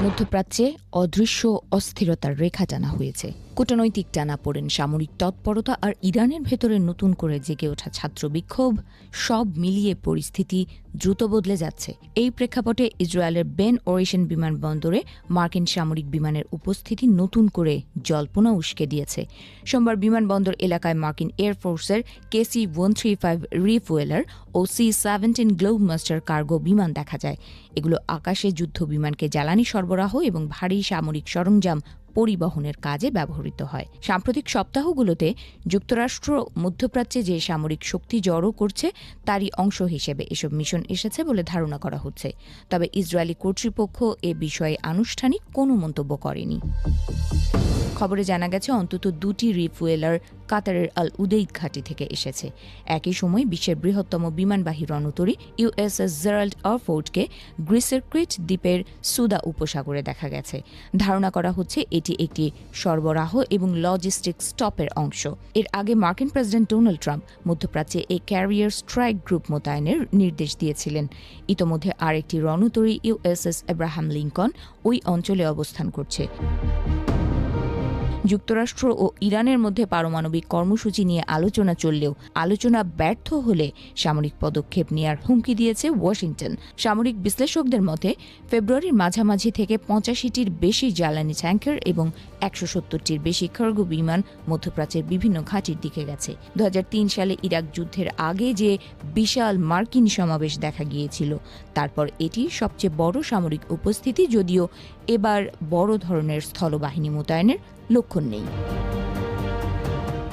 মধ্যপ্রাচ্যে অদৃশ্য অস্থিরতার রেখা টানা হয়েছে। কূটনৈতিক টানাপোড়েন, সামরিক তৎপরতা আর ইরানের ভেতরে নতুন করে জেগে ওঠা ছাত্র বিক্ষোভ, সব মিলিয়ে পরিস্থিতি দ্রুত বদলে যাচ্ছে। এই প্রেক্ষাপটে ইসরায়েলের বেন ওরেশন বিমানবন্দরে মার্কিন সামরিক বিমানের উপস্থিতি নতুন করে জল্পনা উস্কে দিয়েছে। সোমবার বিমানবন্দর এলাকায় মার্কিন এয়ারফোর্সের KC-135 রিফুয়েলার ও C-17 গ্লোবমাস্টার কার্গো বিমান দেখা যায়। এগুলো আকাশে যুদ্ধ বিমানকে জ্বালানি সরবরাহ এবং ভারী সামরিক সরঞ্জাম পরিবহনের কাজে ব্যবহৃত হয়। সাম্প্রতিক সপ্তাহগুলোতে যুক্তরাষ্ট্র মধ্যপ্রাচ্যে যে সামরিক শক্তি জড়ো করছে তারই অংশ হিসেবে এসব মিশন এসেছে বলে ধারণা করা হচ্ছে। তবে ইসরায়েলি কর্তৃপক্ষ এ বিষয়ে আনুষ্ঠানিক কোনো মন্তব্য করেনি। খবরে জানা গেছে অন্তত দুটি রিফুয়েলার কাতারের আল উদেইদ ঘাঁটি থেকে এসেছে। একই সময় বিশ্বের বৃহত্তম বিমানবাহী রণতরী USS জেরাল্ড অরফোর্ডকে গ্রিসের ক্রিট দ্বীপের সুদা উপসাগরে দেখা গেছে। ধারণা করা হচ্ছে এটি একটি সরবরাহ এবং লজিস্টিক স্টপের অংশ। এর আগে মার্কিন প্রেসিডেন্ট ডোনাল্ড ট্রাম্প মধ্যপ্রাচ্যে এই ক্যারিয়ার স্ট্রাইক গ্রুপ মোতায়েনের নির্দেশ দিয়েছিলেন। ইতোমধ্যে আরেকটি রণতরী USS আব্রাহাম লিঙ্কন ওই অঞ্চলে অবস্থান করছে। যুক্তরাষ্ট্র ও ইরানের মধ্যে পারমাণবিক কর্মসূচি নিয়ে আলোচনা চললেও আলোচনা ব্যর্থ হলে সামরিক পদক্ষেপ নেয়ার হুমকি দিয়েছে ওয়াশিংটন। সামরিক বিশ্লেষকদের মতে ফেব্রুয়ারির মাঝামাঝি থেকে 85টির বেশি জ্বালানি ট্যাঙ্কার এবং 170টির বেশি কার্গো বিমান মধ্যপ্রাচ্যের বিভিন্ন ঘাঁটির দিকে গেছে। 2003 সালে ইরাক যুদ্ধের আগে যে বিশাল মার্কিন সমাবেশ দেখা গিয়েছিল, তারপর এটি সবচেয়ে বড় সামরিক উপস্থিতি, যদিও এবার বড় ধরনের স্থলবাহিনী মোতায়েনের লক্ষণ নেই।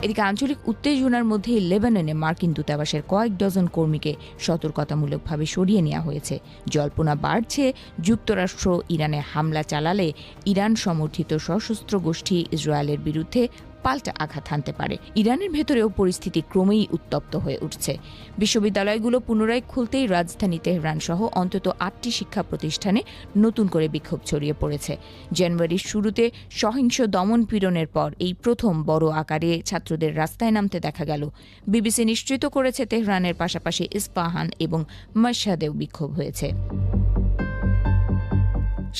এদিকে আঞ্চলিক উত্তেজনার মধ্যে লেবাননে মার্কিন দূতাবাসের কয়েক ডজন কর্মীকে সতর্কতামূলকভাবে সরিয়ে নেওয়া হয়েছে। জল্পনা বাড়ছে যুক্তরাষ্ট্র ইরানে হামলা চালালে ইরান সমর্থিত সশস্ত্র গোষ্ঠী ইসরায়েলের বিরুদ্ধে পাল্টা আঘাত হানতে পারে। ইরানের ভেতরেও পরিস্থিতি ক্রমেই উত্তপ্ত হয়ে উঠছে। বিশ্ববিদ্যালয়গুলো পুনরায় খুলতেই রাজধানী তেহরান সহ অন্তত 8টি শিক্ষা প্রতিষ্ঠানে নতুন করে বিক্ষোভ ছড়িয়ে পড়েছে। জানুয়ারির শুরুতে সহিংস দমন পীড়নের পর এই প্রথম বড় আকারে ছাত্রদের রাস্তায় নামতে দেখা গেল। বিবিসি নিশ্চিত করেছে তেহরানের পাশাপাশি ইস্পাহান এবং মাশহাদেও বিক্ষোভ হয়েছে।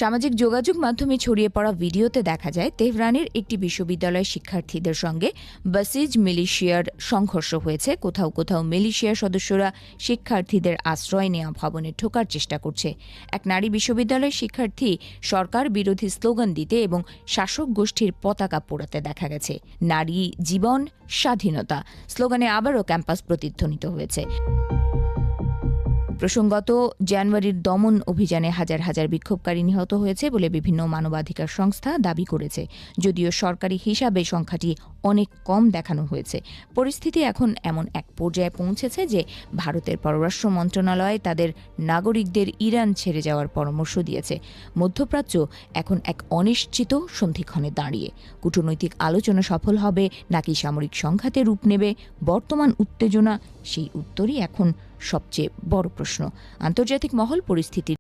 সামাজিক যোগাযোগ মাধ্যমে ছড়িয়ে পড়া ভিডিওতে দেখা যায় তেহরানের একটি বিশ্ববিদ্যালয়ের শিক্ষার্থীদের সঙ্গে বাসিজ মিলিশিয়ার সংঘর্ষ হয়েছে। কোথাও কোথাও মিলিশিয়ার সদস্যরা শিক্ষার্থীদের আশ্রয় নেওয়া ভবনে ঢোকার চেষ্টা করছে। এক নারী বিশ্ববিদ্যালয়ের শিক্ষার্থী সরকার বিরোধী স্লোগান দিতে এবং শাসক গোষ্ঠীর পতাকা পোড়াতে দেখা গেছে। নারী জীবন স্বাধীনতা স্লোগানে আবারও ক্যাম্পাস প্রতিধ্বনিত হয়েছে। প্রসঙ্গত, জানুয়ারির দমন অভিযানে হাজার হাজার বিক্ষোভকারী নিহত হয়েছে বলে বিভিন্ন মানবাধিকার সংস্থা দাবি করেছে, যদিও সরকারি হিসাবে সংখ্যাটি অনেক কম দেখানো হয়েছে। পরিস্থিতি এখন এমন এক পর্যায়ে পৌঁছেছে যে ভারতের পররাষ্ট্র মন্ত্রণালয় তাদের নাগরিকদের ইরান ছেড়ে যাওয়ার পরামর্শ দিয়েছে। মধ্যপ্রাচ্য এখন এক অনিশ্চিত সন্ধিক্ষণে দাঁড়িয়ে। কূটনৈতিক আলোচনা সফল হবে নাকি সামরিক সংঘাতে রূপ নেবে বর্তমান উত্তেজনা, সেই উত্তরই এখন সবচেয়ে বড় প্রশ্ন। আন্তর্জাতিক মহল পরিস্থিতির